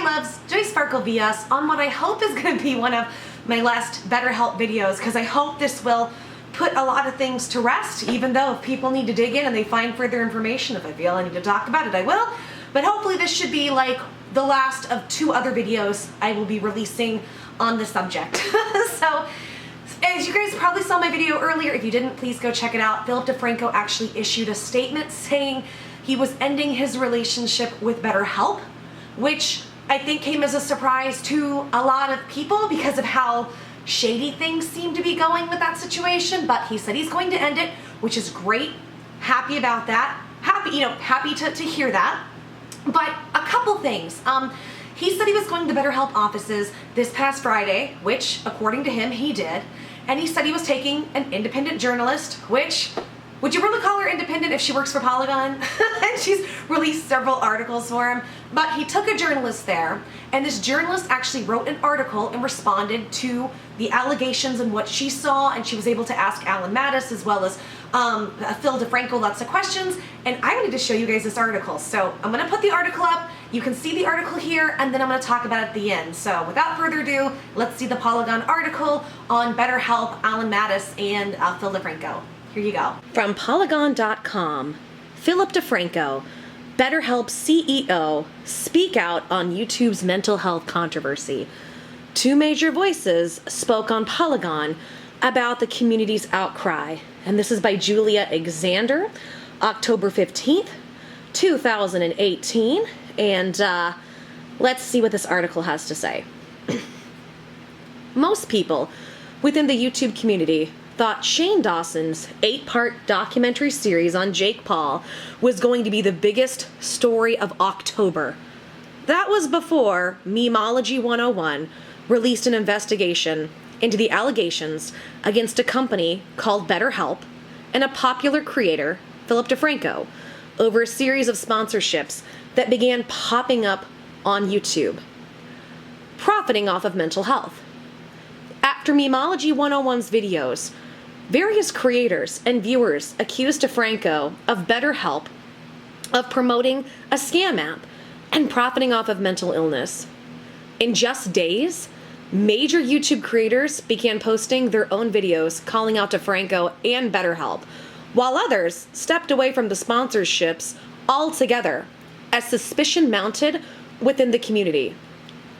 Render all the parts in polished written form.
loves, Joyce Sparkle VS on what I hope is going to be one of my last BetterHelp videos, because I hope this will put a lot of things to rest, even though if people need to dig in and they find further information, if I feel I need to talk about it, I will. But hopefully this should be like the last of 2 other videos I will be releasing on the subject. So, as you guys probably saw my video earlier, if you didn't, please go check it out. Philip Defranco actually issued a statement saying he was ending his relationship with BetterHelp, which I think came as a surprise to a lot of people because of how shady things seem to be going with that situation. But he said he's going to end it, which is great. Happy about that. Happy to hear that. But a couple things. He said he was going to BetterHelp offices this past Friday, which according to him he did. And he said he was taking an independent journalist, which, would you really call her independent if she works for Polygon? And she's released several articles for him. But he took a journalist there, and this journalist actually wrote an article and responded to the allegations and what she saw, and she was able to ask Alon as well as Phil Defranco lots of questions. And I wanted to show you guys this article. So I'm going to put the article up. You can see the article here, and then I'm going to talk about it at the end. So without further ado, let's see the Polygon article on BetterHelp, Alon and Phil Defranco. Here you go. From Polygon.com, Philip Defranco, BetterHelp CEO, speak out on YouTube's mental health controversy. 2 major voices spoke on Polygon about the community's outcry. And this is by Julia Xander, October 15th, 2018. And let's see what this article has to say. Most people within the YouTube community thought Shane Dawson's 8-part documentary series on Jake Paul was going to be the biggest story of October. That was before Memology 101 released an investigation into the allegations against a company called BetterHelp and a popular creator, Philip Defranco, over a series of sponsorships that began popping up on YouTube, profiting off of mental health. After Memology 101's videos, various creators and viewers accused Defranco of BetterHelp of promoting a scam app and profiting off of mental illness. In just days, major YouTube creators began posting their own videos calling out Defranco and BetterHelp, while others stepped away from the sponsorships altogether as suspicion mounted within the community.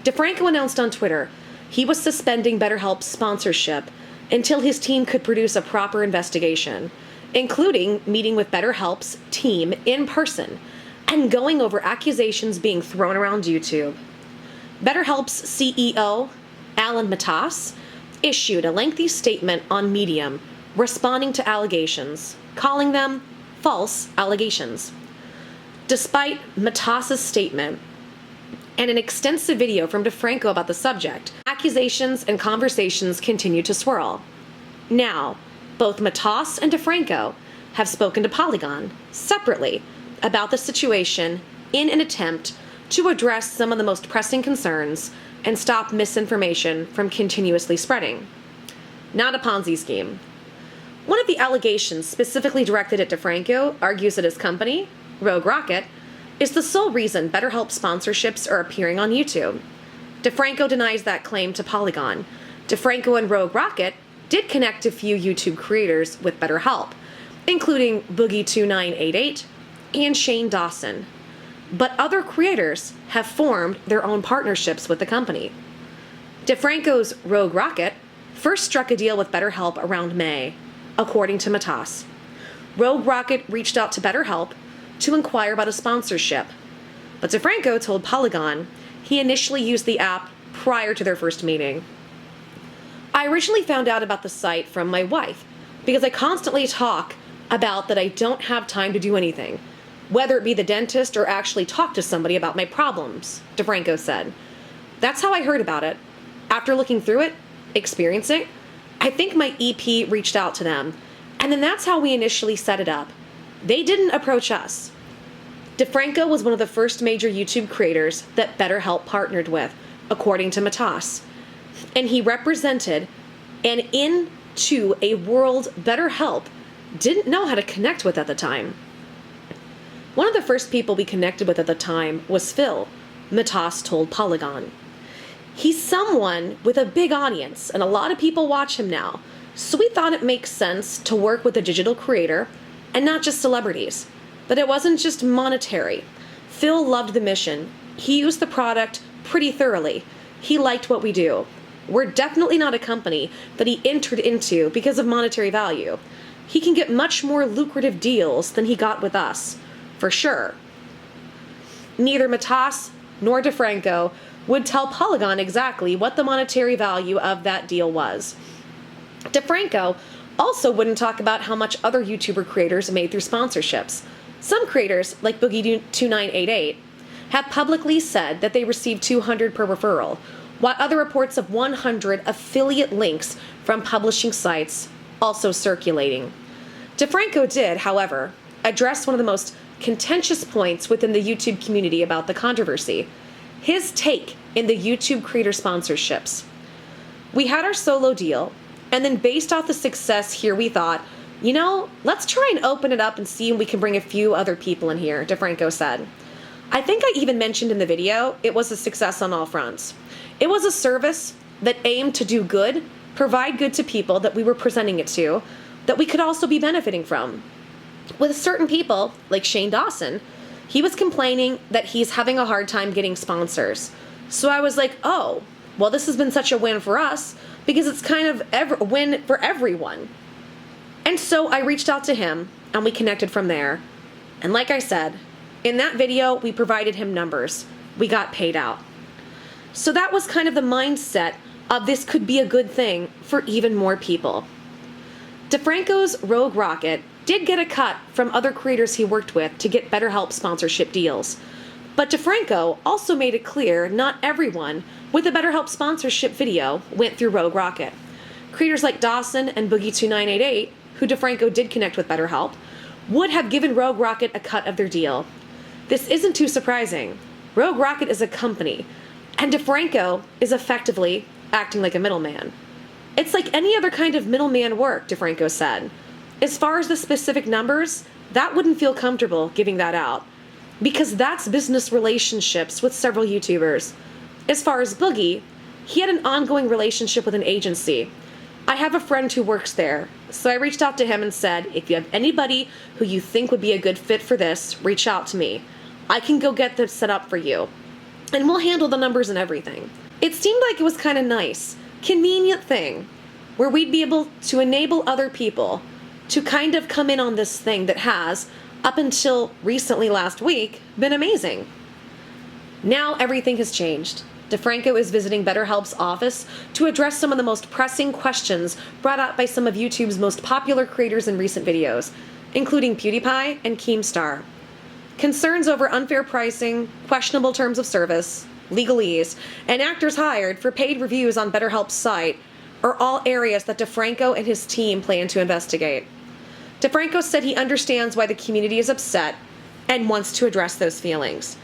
Defranco announced on Twitter he was suspending BetterHelp's sponsorship until his team could produce a proper investigation, including meeting with BetterHelp's team in person and going over accusations being thrown around YouTube. BetterHelp's CEO, Alon issued a lengthy statement on Medium responding to allegations, calling them false allegations. Despite Matas's statement and an extensive video from Defranco about the subject, accusations and conversations continue to swirl. Now, both Matas and Defranco have spoken to Polygon separately about the situation in an attempt to address some of the most pressing concerns and stop misinformation from continuously spreading. Not a Ponzi scheme. One of the allegations specifically directed at Defranco argues that his company, Rogue Rocket, is the sole reason BetterHelp sponsorships are appearing on YouTube. Defranco denies that claim to Polygon. Defranco and Rogue Rocket did connect a few YouTube creators with BetterHelp, including Boogie2988 and Shane Dawson. But other creators have formed their own partnerships with the company. Defranco's Rogue Rocket first struck a deal with BetterHelp around May, according to Matas. Rogue Rocket reached out to BetterHelp to inquire about a sponsorship, but Defranco told Polygon he initially used the app prior to their first meeting. I originally found out about the site from my wife because I constantly talk about that I don't have time to do anything, whether it be the dentist or actually talk to somebody about my problems, Defranco said. That's how I heard about it. After looking through it, experiencing, I think my EP reached out to them, and then that's how we initially set it up. They didn't approach us. Defranco was one of the first major YouTube creators that BetterHelp partnered with, according to Matas. And he represented an into a world BetterHelp didn't know how to connect with at the time. One of the first people we connected with at the time was Phil, Matas told Polygon. He's someone with a big audience, and a lot of people watch him now, so we thought it makes sense to work with a digital creator and not just celebrities. But it wasn't just monetary. Phil loved the mission. He used the product pretty thoroughly. He liked what we do. We're definitely not a company that he entered into because of monetary value. He can get much more lucrative deals than he got with us, for sure. Neither Matas nor Defranco would tell Polygon exactly what the monetary value of that deal was. Defranco also wouldn't talk about how much other YouTuber creators made through sponsorships. Some creators, like Boogie2988, have publicly said that they received $200 per referral, while other reports of 100 affiliate links from publishing sites also circulating. Defranco did, however, address one of the most contentious points within the YouTube community about the controversy: his take in the YouTube creator sponsorships. We had our solo deal, and then based off the success here, we thought, let's try and open it up and see if we can bring a few other people in here, Defranco said. I think I even mentioned in the video, it was a success on all fronts. It was a service that aimed to do good, provide good to people that we were presenting it to, that we could also be benefiting from. With certain people, like Shane Dawson, he was complaining that he's having a hard time getting sponsors. So I was like, oh, well, this has been such a win for us because it's kind of a win for everyone. And so I reached out to him and we connected from there. And like I said, in that video, we provided him numbers. We got paid out. So that was kind of the mindset of this could be a good thing for even more people. Defranco's Rogue Rocket did get a cut from other creators he worked with to get BetterHelp sponsorship deals. But Defranco also made it clear not everyone with a BetterHelp sponsorship video went through Rogue Rocket. Creators like Dawson and Boogie2988, who Defranco did connect with BetterHelp, would have given Rogue Rocket a cut of their deal. This isn't too surprising. Rogue Rocket is a company, and Defranco is effectively acting like a middleman. It's like any other kind of middleman work, Defranco said. As far as the specific numbers, that wouldn't feel comfortable giving that out, because that's business relationships with several YouTubers. As far as Boogie, he had an ongoing relationship with an agency. I have a friend who works there, so I reached out to him and said, if you have anybody who you think would be a good fit for this, reach out to me. I can go get this set up for you, and we'll handle the numbers and everything. It seemed like it was kind of nice, convenient thing, where we'd be able to enable other people to kind of come in on this thing that has, up until recently last week, been amazing. Now everything has changed. Defranco is visiting BetterHelp's office to address some of the most pressing questions brought up by some of YouTube's most popular creators in recent videos, including PewDiePie and Keemstar. Concerns over unfair pricing, questionable terms of service, legalese, and actors hired for paid reviews on BetterHelp's site are all areas that Defranco and his team plan to investigate. Defranco said he understands why the community is upset and wants to address those feelings.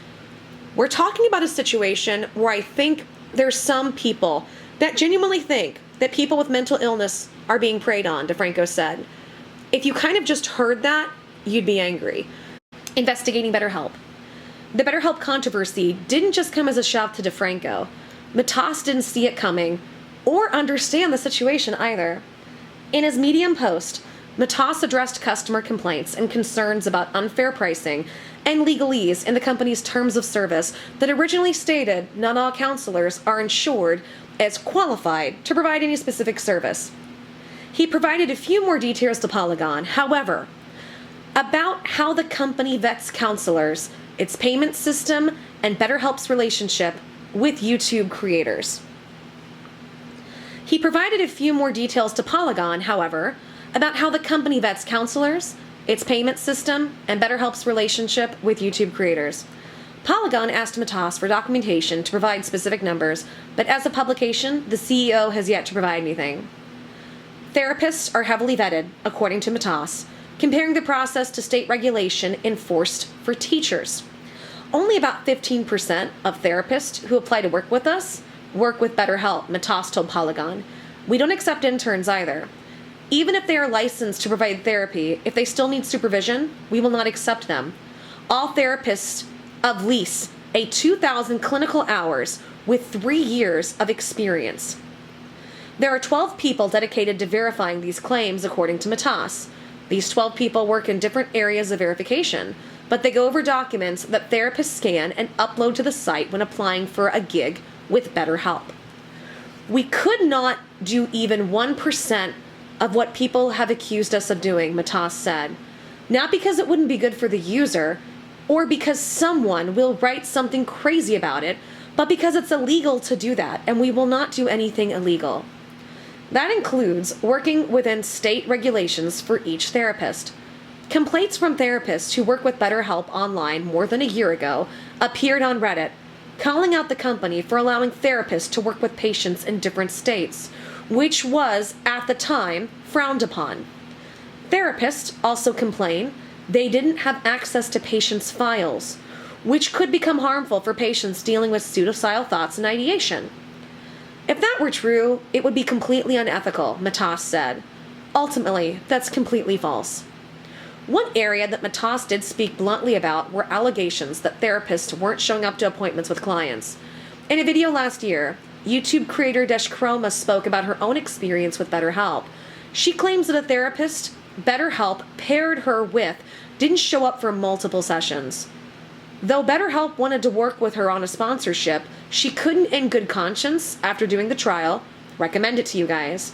We're talking about a situation where I think there's some people that genuinely think that people with mental illness are being preyed on, Defranco said. If you kind of just heard that, you'd be angry. Investigating BetterHelp. The BetterHelp controversy didn't just come as a shock to Defranco. Matas didn't see it coming or understand the situation either. In his Medium post, Matas addressed customer complaints and concerns about unfair pricing and legalese in the company's terms of service that originally stated not all counselors are insured as qualified to provide any specific service. He provided a few more details to Polygon, however, about how the company vets counselors, its payment system, and BetterHelp's relationship with YouTube creators. He provided a few more details to Polygon, however, about how the company vets counselors, its payment system, and BetterHelp's relationship with YouTube creators. Polygon asked Matas for documentation to provide specific numbers, but as a publication, the CEO has yet to provide anything. Therapists are heavily vetted, according to Matas, comparing the process to state regulation enforced for teachers. Only about 15% of therapists who apply to work with us work with BetterHelp, Matas told Polygon. We don't accept interns either. Even if they are licensed to provide therapy, if they still need supervision, we will not accept them. All therapists of lease a 2,000 clinical hours with 3 years of experience. There are 12 people dedicated to verifying these claims, according to Matas. These 12 people work in different areas of verification, but they go over documents that therapists scan and upload to the site when applying for a gig with BetterHelp. We could not do even 1% of what people have accused us of doing, Matas said. Not because it wouldn't be good for the user, or because someone will write something crazy about it, but because it's illegal to do that, and we will not do anything illegal. That includes working within state regulations for each therapist. Complaints from therapists who work with BetterHelp online more than a year ago appeared on Reddit, calling out the company for allowing therapists to work with patients in different states, which was, at the time, frowned upon. Therapists also complain they didn't have access to patients' files, which could become harmful for patients dealing with suicidal thoughts and ideation. If that were true, it would be completely unethical, Matas said. Ultimately, that's completely false. One area that Matas did speak bluntly about were allegations that therapists weren't showing up to appointments with clients. In a video last year, YouTube creator Chroma spoke about her own experience with BetterHelp. She claims that a therapist BetterHelp paired her with didn't show up for multiple sessions. Though BetterHelp wanted to work with her on a sponsorship, she couldn't in good conscience, after doing the trial, recommend it to you guys.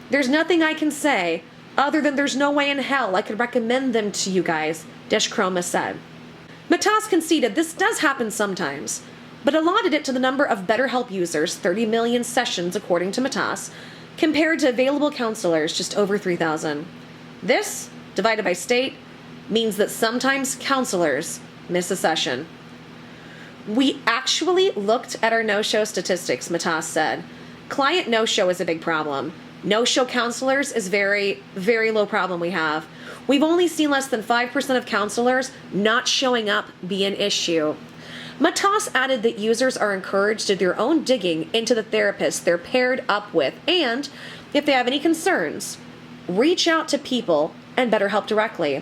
There's nothing I can say other than there's no way in hell I could recommend them to you guys, Chroma said. Matas conceded this does happen sometimes, but allotted it to the number of BetterHelp users, 30 million sessions according to Matas, compared to available counselors, just over 3,000. This, divided by state, means that sometimes counselors miss a session. We actually looked at our no-show statistics, Matas said. Client no-show is a big problem. No-show counselors is very, very low problem we have. We've only seen less than 5% of counselors not showing up be an issue. Matas added that users are encouraged to do their own digging into the therapist they're paired up with, and if they have any concerns, reach out to people and BetterHelp directly.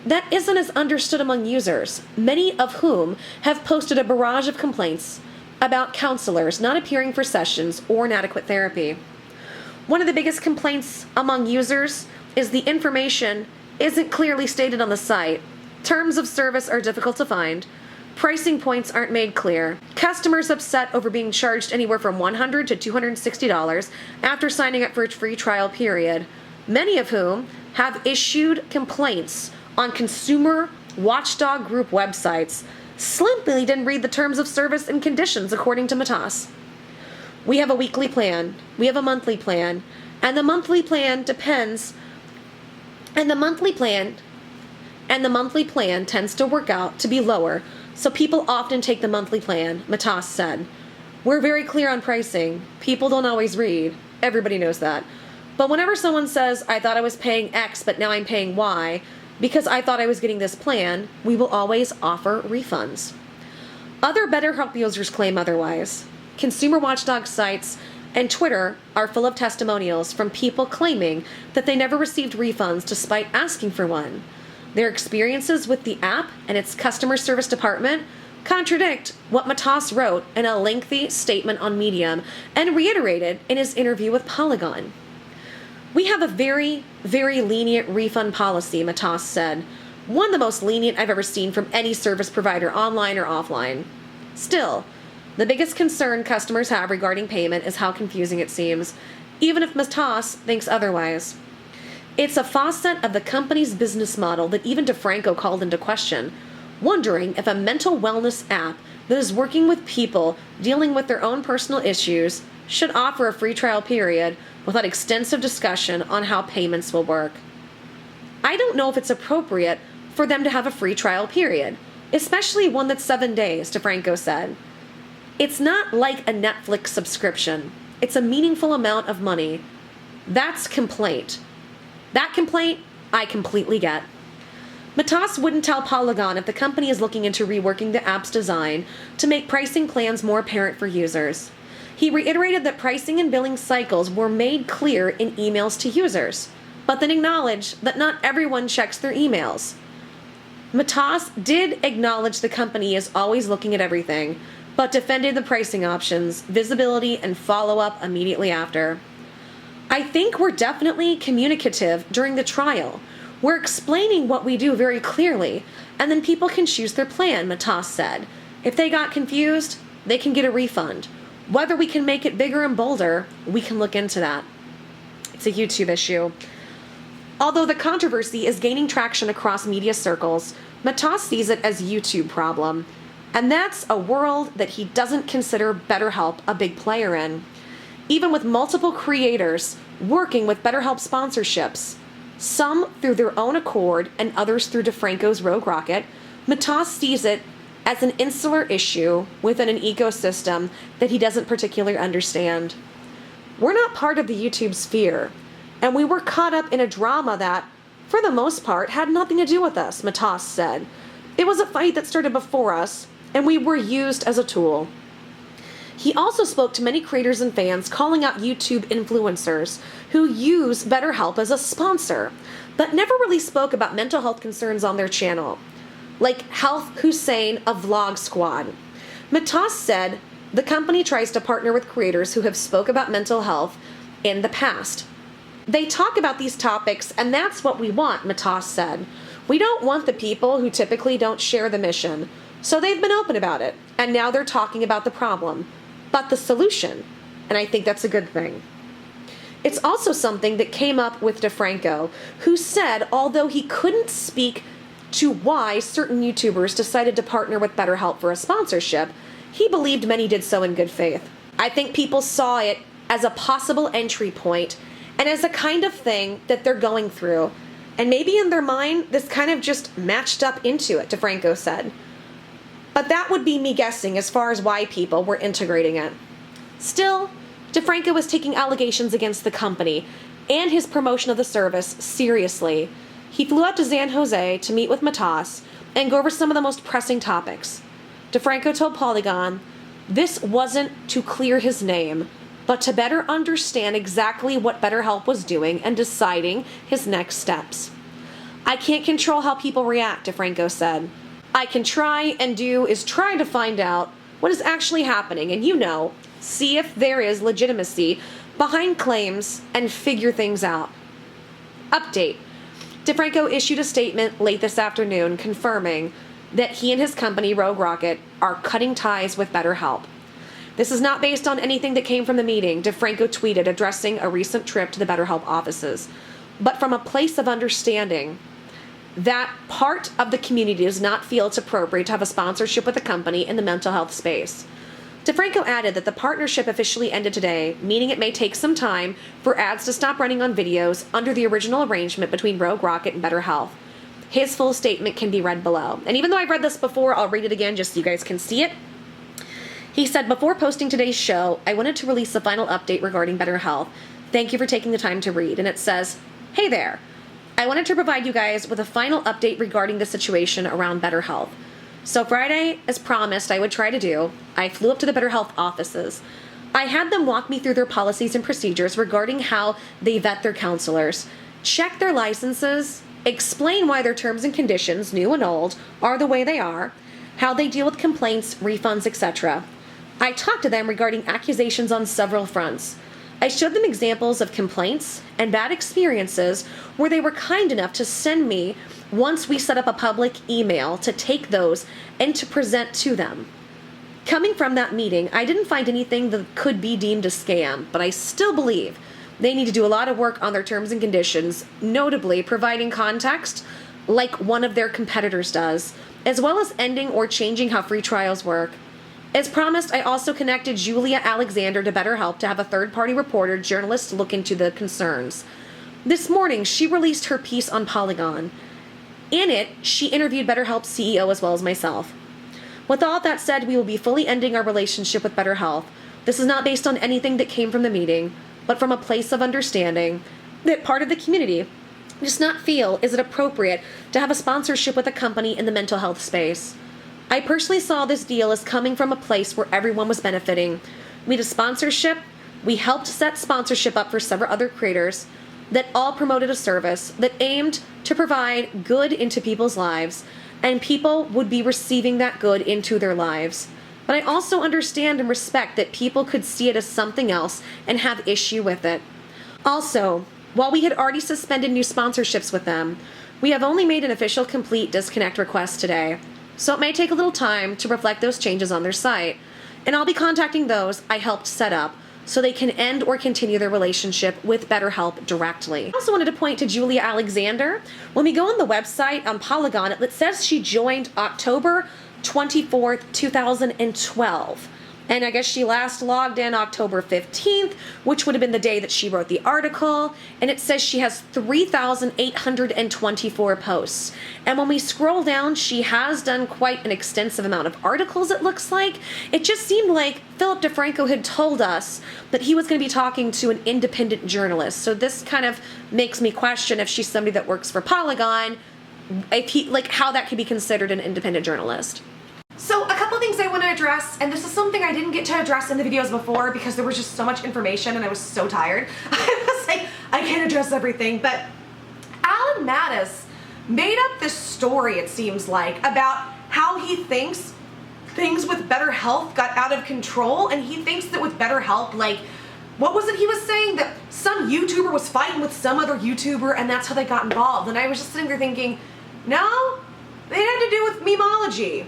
That isn't as understood among users, many of whom have posted a barrage of complaints about counselors not appearing for sessions or inadequate therapy. One of the biggest complaints among users is the information isn't clearly stated on the site. Terms of service are difficult to find. Pricing points aren't made clear. Customers upset over being charged anywhere from $100 to $260 after signing up for a free trial period, many of whom have issued complaints on consumer watchdog group websites simply didn't read the terms of service and conditions, according to Matas. We have a weekly plan, we have a monthly plan, and the monthly plan depends, and the monthly plan tends to work out to be lower, so people often take the monthly plan, Matas said. We're very clear on pricing. People don't always read. Everybody knows that. But whenever someone says, I thought I was paying X, but now I'm paying Y, because I thought I was getting this plan, we will always offer refunds. Other BetterHelp users claim otherwise. Consumer watchdog sites and Twitter are full of testimonials from people claiming that they never received refunds despite asking for one. Their experiences with the app and its customer service department contradict what Matas wrote in a lengthy statement on Medium and reiterated in his interview with Polygon. We have a very, very lenient refund policy, Matas said. One of the most lenient I've ever seen from any service provider, online or offline. Still, the biggest concern customers have regarding payment is how confusing it seems, even if Matas thinks otherwise. It's a facet of the company's business model that even Defranco called into question, wondering if a mental wellness app that is working with people dealing with their own personal issues should offer a free trial period without extensive discussion on how payments will work. I don't know if it's appropriate for them to have a free trial period, especially one that's 7 days, Defranco said. It's not like a Netflix subscription. It's a meaningful amount of money. That's complaint. That complaint, I completely get. Matas wouldn't tell Polygon if the company is looking into reworking the app's design to make pricing plans more apparent for users. He reiterated that pricing and billing cycles were made clear in emails to users, but then acknowledged that not everyone checks their emails. Matas did acknowledge the company is always looking at everything, but defended the pricing options, visibility, and follow-up immediately after. I think we're definitely communicative during the trial. We're explaining what we do very clearly, and then people can choose their plan, Matas said. If they got confused, they can get a refund. Whether we can make it bigger and bolder, we can look into that. It's a YouTube issue. Although the controversy is gaining traction across media circles, Matas sees it as a YouTube problem. And that's a world that he doesn't consider BetterHelp a big player in. Even with multiple creators working with BetterHelp sponsorships, some through their own accord and others through Defranco's Rogue Rocket, Matas sees it as an insular issue within an ecosystem that he doesn't particularly understand. We're not part of the YouTube sphere, and we were caught up in a drama that, for the most part, had nothing to do with us, Matas said. It was a fight that started before us, and we were used as a tool. He also spoke to many creators and fans calling out YouTube influencers who use BetterHelp as a sponsor, but never really spoke about mental health concerns on their channel, like Health Hussein of Vlog Squad. Matas said the company tries to partner with creators who have spoke about mental health in the past. They talk about these topics, and that's what we want, Matas said. We don't want the people who typically don't share the mission. So they've been open about it, and now they're talking about the problem, but the solution, and I think that's a good thing. It's also something that came up with Defranco, who said although he couldn't speak to why certain YouTubers decided to partner with BetterHelp for a sponsorship, he believed many did so in good faith. I think people saw it as a possible entry point and as a kind of thing that they're going through, and maybe in their mind this kind of just matched up into it, Defranco said. But that would be me guessing as far as why people were integrating it. Still, Defranco was taking allegations against the company and his promotion of the service seriously. He flew out to San Jose to meet with Matas and go over some of the most pressing topics. Defranco told Polygon this wasn't to clear his name, but to better understand exactly what BetterHelp was doing and deciding his next steps. I can't control how people react, Defranco said. I can try and do is try to find out what is actually happening and, see if there is legitimacy behind claims and figure things out. Update. Defranco issued a statement late this afternoon confirming that he and his company, Rogue Rocket, are cutting ties with BetterHelp. This is not based on anything that came from the meeting, Defranco tweeted, addressing a recent trip to the BetterHelp offices, but from a place of understanding that part of the community does not feel it's appropriate to have a sponsorship with a company in the mental health space. Defranco added that the partnership officially ended today, meaning it may take some time for ads to stop running on videos under the original arrangement between Rogue Rocket and BetterHelp. His full statement can be read below. And even though I've read this before, I'll read it again just so you guys can see it. He said, before posting today's show, I wanted to release a final update regarding BetterHelp. Thank you for taking the time to read. And it says, hey there. I wanted to provide you guys with a final update regarding the situation around BetterHelp. So Friday, as promised I would try to do, I flew up to the BetterHelp offices. I had them walk me through their policies and procedures regarding how they vet their counselors, check their licenses, explain why their terms and conditions, new and old, are the way they are, how they deal with complaints, refunds, etc. I talked to them regarding accusations on several fronts. I showed them examples of complaints and bad experiences where they were kind enough to send me once we set up a public email to take those and to present to them. Coming from that meeting, I didn't find anything that could be deemed a scam, but I still believe they need to do a lot of work on their terms and conditions, notably providing context like one of their competitors does, as well as ending or changing how free trials work. As promised, I also connected Julia Alexander to BetterHelp to have a third-party reporter journalist look into the concerns. This morning, she released her piece on Polygon. In it, she interviewed BetterHelp CEO as well as myself. With all that said, we will be fully ending our relationship with BetterHelp. This is not based on anything that came from the meeting, but from a place of understanding that part of the community does not feel is it appropriate to have a sponsorship with a company in the mental health space. I personally saw this deal as coming from a place where everyone was benefiting. We had a sponsorship, we helped set sponsorship up for several other creators that all promoted a service that aimed to provide good into people's lives, and people would be receiving that good into their lives. But I also understand and respect that people could see it as something else and have issue with it. Also, while we had already suspended new sponsorships with them, we have only made an official complete disconnect request today, so it may take a little time to reflect those changes on their site, and I'll be contacting those I helped set up so they can end or continue their relationship with BetterHelp directly. I also wanted to point to Julia Alexander. When we go on the website on Polygon, it says she joined October 24th, 2012. And I guess she last logged in October 15th, which would have been the day that she wrote the article. And it says she has 3,824 posts. And when we scroll down, she has done quite an extensive amount of articles, it looks like. It just seemed like Philip Defranco had told us that he was going to be talking to an independent journalist. So this kind of makes me question if she's somebody that works for Polygon, if he, like, how that could be considered an independent journalist. So a couple things I want to address, and this is something I didn't get to address in the videos before because there was just so much information and I was so tired. I was like, I can't address everything, but Alon Mattis made up this story, it seems like, about how he thinks things with BetterHelp got out of control, and he thinks that with BetterHelp, like, what was it he was saying? That some YouTuber was fighting with some other YouTuber and that's how they got involved. And I was just sitting there thinking, no, they had to do with memology.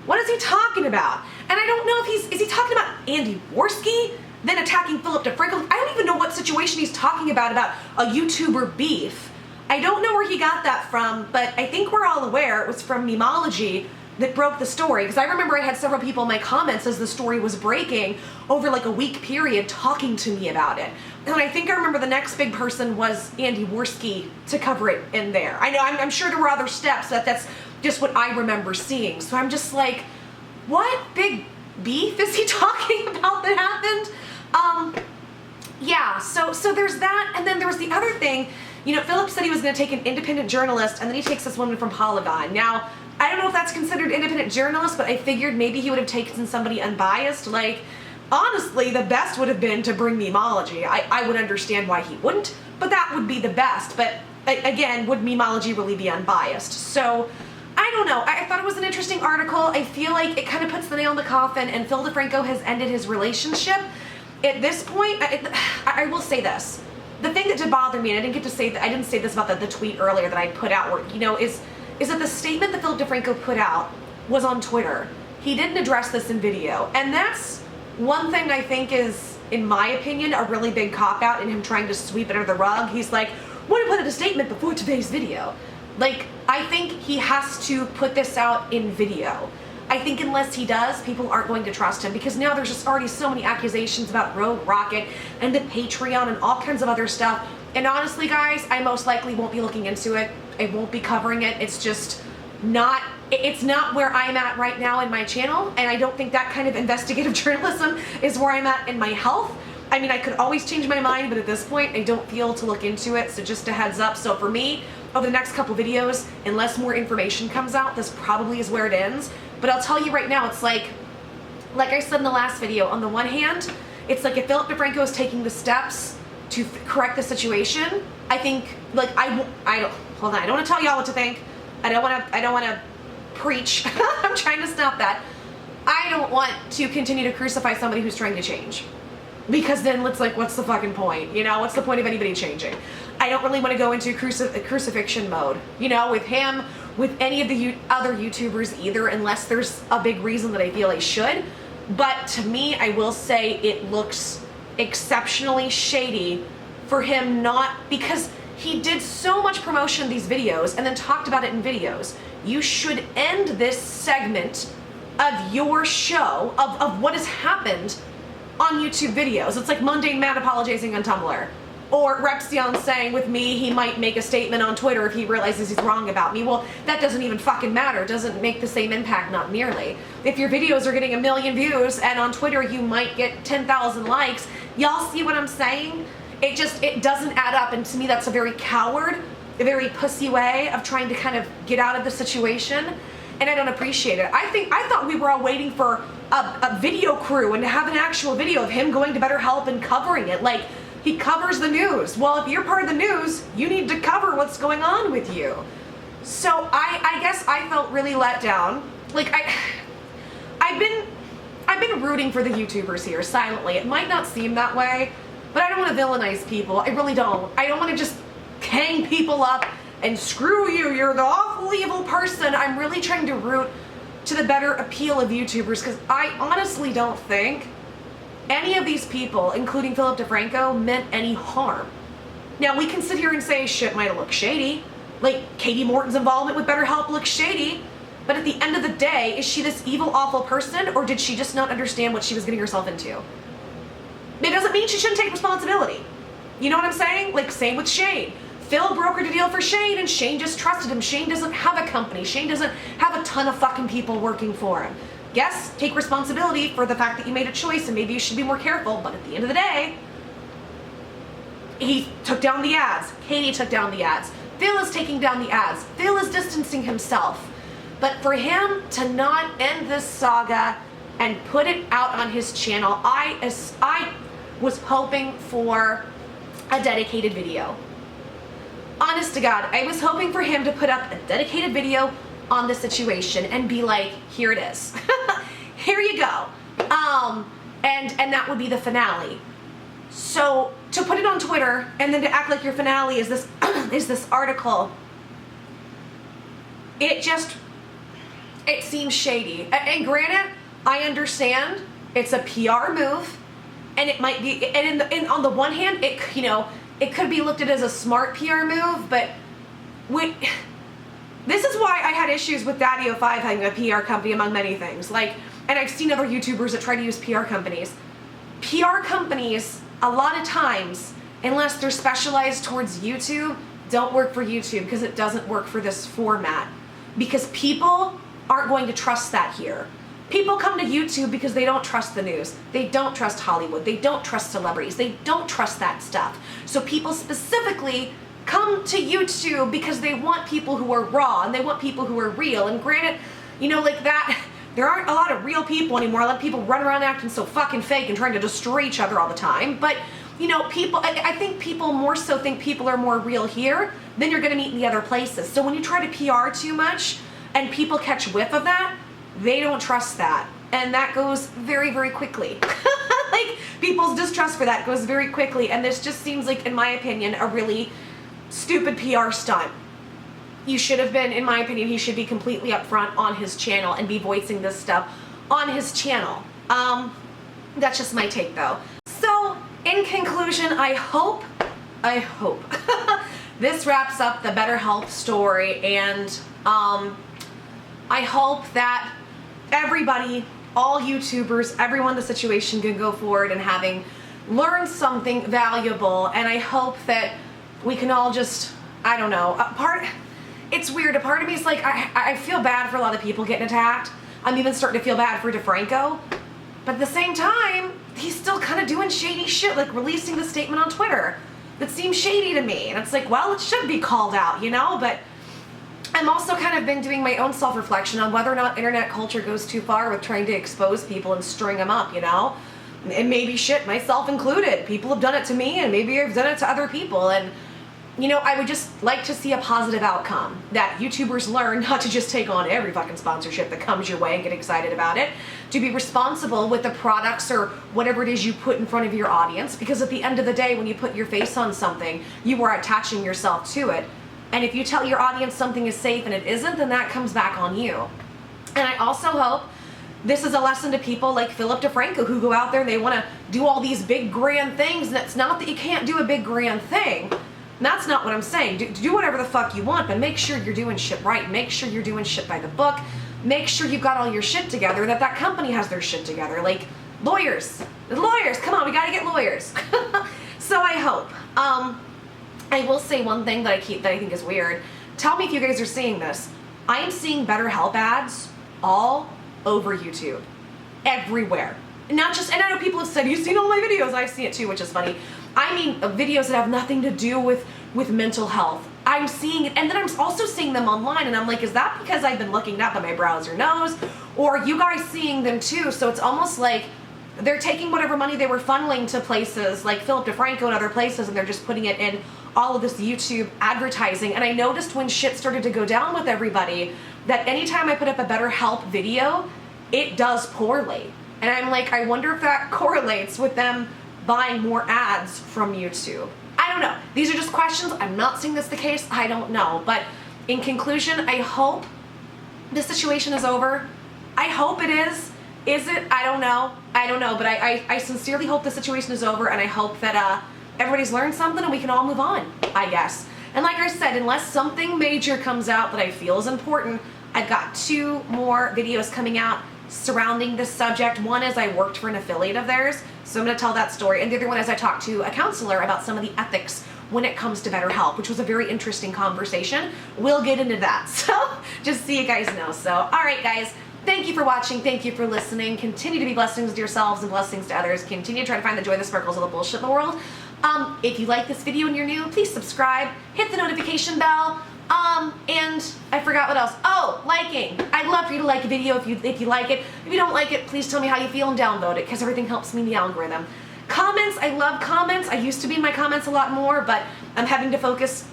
What is he talking about? And I don't know if is he talking about Andywarski then attacking Philip Defranco? I don't even know what situation he's talking about a YouTuber beef. I don't know where he got that from, but I think we're all aware it was from memology that broke the story, because I remember I had several people in my comments as the story was breaking over like a week period talking to me about it. And I think I remember the next big person was Andywarski to cover it in there. I know, I'm sure there were other steps, that's just what I remember seeing. So I'm just like, what big beef is he talking about that happened? Yeah, so there's that, and then there was the other thing. You know, Philip said he was going to take an independent journalist, and then he takes this woman from Polygon. Now, I don't know if that's considered independent journalist, but I figured maybe he would have taken somebody unbiased. Like, honestly, the best would have been to bring memology. I would understand why he wouldn't, but that would be the best. But again, would memology really be unbiased? So I don't know. I thought it was an interesting article. I feel like it kind of puts the nail in the coffin, and Phil Defranco has ended his relationship. At this point, I will say this. The thing that did bother me, and I didn't say this about the tweet earlier that I put out, where, you know, is that the statement that Philip Defranco put out was on Twitter. He didn't address this in video. And that's one thing I think is, in my opinion, a really big cop-out in him trying to sweep it under the rug. He's like, want to put out a statement before today's video. Like, I think he has to put this out in video. I think unless he does, people aren't going to trust him, because now there's just already so many accusations about Rogue Rocket and the Patreon and all kinds of other stuff. And honestly, guys, I most likely won't be looking into it. I won't be covering it. It's just not, it's not where I'm at right now in my channel. And I don't think that kind of investigative journalism is where I'm at in my health. I mean, I could always change my mind, but at this point, I don't feel to look into it. So just a heads up. So for me, over the next couple videos, unless more information comes out, this probably is where it ends. But I'll tell you right now, it's like I said in the last video, on the one hand, it's like if Philip Defranco is taking the steps to correct the situation, I think, like, I don't want to tell y'all what to think. I don't want to preach. I'm trying to stop that. I don't want to continue to crucify somebody who's trying to change. Because then it's like, what's the fucking point? You know, what's the point of anybody changing? I don't really want to go into crucifixion mode, you know, with him, with any of the other YouTubers either, unless there's a big reason that I feel I should. But to me, I will say it looks exceptionally shady for him not, because he did so much promotion of these videos and then talked about it in videos. You should end this segment of your show, of what has happened on YouTube videos. It's like Mundane Matt apologizing on Tumblr. Or Repsion saying with me he might make a statement on Twitter if he realizes he's wrong about me. Well, that doesn't even fucking matter. It doesn't make the same impact, not nearly. If your videos are getting 1 million views and on Twitter you might get 10,000 likes, y'all see what I'm saying? It doesn't add up, and to me that's a very coward, a very pussy way of trying to kind of get out of the situation, and I don't appreciate it. I thought we were all waiting for a video crew and to have an actual video of him going to BetterHelp and covering it. Like, he covers the news. Well, if you're part of the news, you need to cover what's going on with you. So I guess I felt really let down. Like I've been rooting for the YouTubers here silently. It might not seem that way, but I don't want to villainize people. I really don't. I don't want to just hang people up and screw you, you're the awful evil person. I'm really trying to root to the better appeal of YouTubers, because I honestly don't think any of these people, including Philip Defranco, meant any harm. Now, we can sit here and say shit might have looked shady. Like, Katie Morton's involvement with BetterHelp looks shady. But at the end of the day, is she this evil, awful person, or did she just not understand what she was getting herself into? It doesn't mean she shouldn't take responsibility. You know what I'm saying? Like, same with Shane. Phil brokered a deal for Shane, and Shane just trusted him. Shane doesn't have a company. Shane doesn't have a ton of fucking people working for him. Yes, take responsibility for the fact that you made a choice, and maybe you should be more careful, but at the end of the day, he took down the ads. Katie took down the ads. Phil is taking down the ads. Phil is distancing himself. But for him to not end this saga and put it out on his channel, I was hoping for a dedicated video. Honest to God, I was hoping for him to put up a dedicated video on the situation and be like, here it is. Here you go. And that would be the finale. So to put it on Twitter and then to act like your finale is this is this article, it seems shady. And granted, I understand it's a PR move, and it might be, and on the one hand, it could be looked at as a smart PR move, but this is why I had issues with Daddy05 having a PR company, among many things. Like, and I've seen other YouTubers that try to use PR companies. PR companies, a lot of times, unless they're specialized towards YouTube, don't work for YouTube, because it doesn't work for this format. Because people aren't going to trust that here. People come to YouTube because they don't trust the news. They don't trust Hollywood. They don't trust celebrities. They don't trust that stuff. So people specifically come to YouTube because they want people who are raw, and they want people who are real. And granted, like that, there aren't a lot of real people anymore. A lot of people run around acting so fucking fake and trying to destroy each other all the time. But, people, I think people more so think people are more real here than you're going to meet in the other places. So when you try to PR too much and people catch whiff of that, they don't trust that. And that goes very, very quickly. Like, people's distrust for that goes very quickly. And this just seems like, in my opinion, a really stupid PR stunt. You should have been, in my opinion, he should be completely upfront on his channel and be voicing this stuff on his channel. That's just my take, though. So, in conclusion, I hope this wraps up the BetterHelp story, and I hope that everybody, all YouTubers, everyone in the situation can go forward and having learned something valuable, and I hope that we can all just, I don't know, it's weird, a part of me is like, I feel bad for a lot of people getting attacked. I'm even starting to feel bad for Defranco, but at the same time, he's still kind of doing shady shit, like releasing the statement on Twitter that seems shady to me, and it's like, well, it should be called out, but I'm also kind of been doing my own self-reflection on whether or not internet culture goes too far with trying to expose people and string them up, And maybe shit, myself included. People have done it to me, and maybe I've done it to other people, and I would just like to see a positive outcome, that YouTubers learn not to just take on every fucking sponsorship that comes your way and get excited about it, to be responsible with the products or whatever it is you put in front of your audience, because at the end of the day, when you put your face on something, you are attaching yourself to it. And if you tell your audience something is safe and it isn't, then that comes back on you. And I also hope this is a lesson to people like Philip Defranco, who go out there and they want to do all these big grand things, and it's not that you can't do a big grand thing. That's not what I'm saying. Do whatever the fuck you want, but make sure you're doing shit right. Make sure you're doing shit by the book. Make sure you've got all your shit together, that company has their shit together. Like, lawyers, come on, we gotta get lawyers. So I hope. I will say one thing that I think is weird. Tell me if you guys are seeing this. I am seeing BetterHelp ads all over YouTube. Everywhere. Not just, and I know people have said, you've seen all my videos. I've seen it too, which is funny. I mean, videos that have nothing to do with mental health. I'm seeing it, and then I'm also seeing them online, and I'm like, is that because I've been looking up and my browser knows? Or are you guys seeing them too? So it's almost like they're taking whatever money they were funneling to places like Philip Defranco and other places, and they're just putting it in all of this YouTube advertising. And I noticed when shit started to go down with everybody that anytime I put up a BetterHelp video, it does poorly. And I'm like, I wonder if that correlates with them buying more ads from YouTube. I don't know. These are just questions. I'm not saying that's the case. I don't know. But in conclusion, I hope this situation is over. I hope it is. Is it? I don't know. I don't know. But I sincerely hope the situation is over, and I hope that everybody's learned something and we can all move on, I guess. And like I said, unless something major comes out that I feel is important, I've got 2 more videos coming out surrounding this subject. One is I worked for an affiliate of theirs, so I'm going to tell that story. And the other one is I talked to a counselor about some of the ethics when it comes to BetterHelp, which was a very interesting conversation. We'll get into that. So just so you guys know. So, all right, guys. Thank you for watching. Thank you for listening. Continue to be blessings to yourselves and blessings to others. Continue to try to find the joy, the sparkles of the bullshit in the world. If you like this video and you're new, please subscribe. Hit the notification bell. And I forgot what else. Oh, liking. I'd love for you to like a video if you like it. If you don't like it, please tell me how you feel and downvote it, because everything helps me in the algorithm. Comments. I love comments. I used to be in my comments a lot more, but I'm having to focus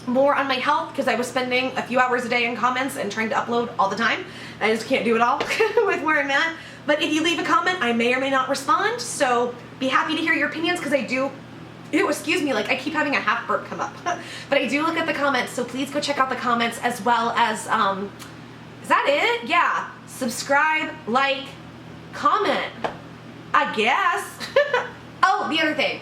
more on my health because I was spending a few hours a day in comments and trying to upload all the time. I just can't do it all with where I'm at. But if you leave a comment, I may or may not respond. So be happy to hear your opinions, because I do. Ew, excuse me, like I keep having a half burp come up. But I do look at the comments, so please go check out the comments, as well as, is that it? Yeah. Subscribe, like, comment, I guess. Oh, the other thing.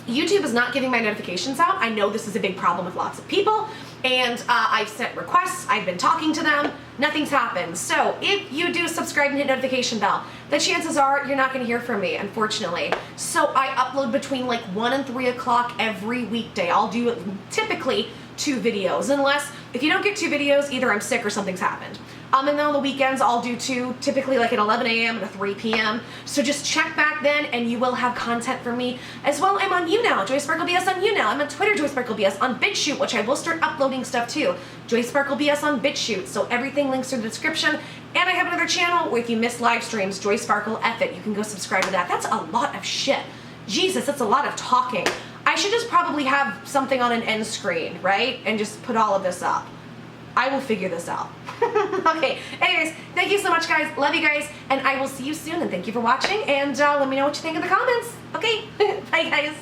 YouTube is not giving my notifications out. I know this is a big problem with lots of people, and I've sent requests, I've been talking to them, nothing's happened. So if you do subscribe and hit notification bell, the chances are you're not going to hear from me, unfortunately. So I upload between like 1 and 3 o'clock every weekday. I'll do typically 2 videos, unless if you don't get 2 videos, either I'm sick or something's happened. And then on the weekends, I'll do 2, typically like at 11 a.m. and a 3 p.m. So just check back then, and you will have content from me. As well, I'm on YouNow, Joy Sparkle BS on YouNow. I'm on Twitter, Joy Sparkle BS, on BitChute, which I will start uploading stuff too. Joy Sparkle BS on BitChute. So everything links in the description. And I have another channel where if you miss live streams, Joy Sparkle F it. You can go subscribe to that. That's a lot of shit. Jesus, that's a lot of talking. I should just probably have something on an end screen, right? And just put all of this up. I will figure this out. Okay, anyways, thank you so much, guys. Love you guys, and I will see you soon, and thank you for watching, and let me know what you think in the comments. Okay, bye, guys.